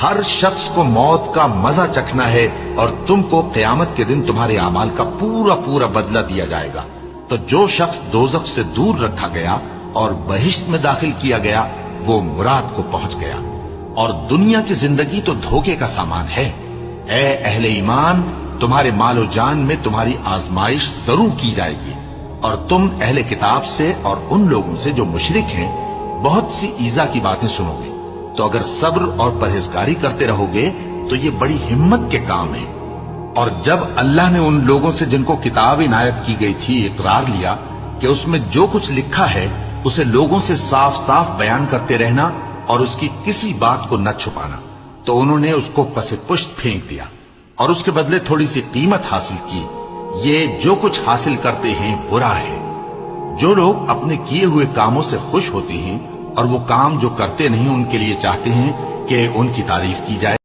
ہر شخص کو موت کا مزہ چکھنا ہے اور تم کو قیامت کے دن تمہارے اعمال کا پورا پورا بدلہ دیا جائے گا۔ تو جو شخص دوزخ سے دور رکھا گیا اور بہشت میں داخل کیا گیا وہ مراد کو پہنچ گیا، اور دنیا کی زندگی تو دھوکے کا سامان ہے۔ اے اہل ایمان، تمہارے مال و جان میں تمہاری آزمائش ضرور کی جائے گی، اور تم اہل کتاب سے اور ان لوگوں سے جو مشرک ہیں بہت سی ایذا کی باتیں سنو گے، تو اگر صبر اور پرہیزگاری کرتے رہو گے تو یہ بڑی ہمت کے کام ہے۔ اور جب اللہ نے ان لوگوں سے جن کو کتاب عنایت کی گئی تھی اقرار لیا کہ اس میں جو کچھ لکھا ہے اسے لوگوں سے صاف صاف بیان کرتے رہنا اور اس کی کسی بات کو نہ چھپانا، تو انہوں نے اس کو پس پشت پھینک دیا اور اس کے بدلے تھوڑی سی قیمت حاصل کی۔ یہ جو کچھ حاصل کرتے ہیں برا ہے۔ جو لوگ اپنے کیے ہوئے کاموں سے خوش ہوتے ہیں اور وہ کام جو کرتے نہیں ان کے لیے چاہتے ہیں کہ ان کی تعریف کی جائے۔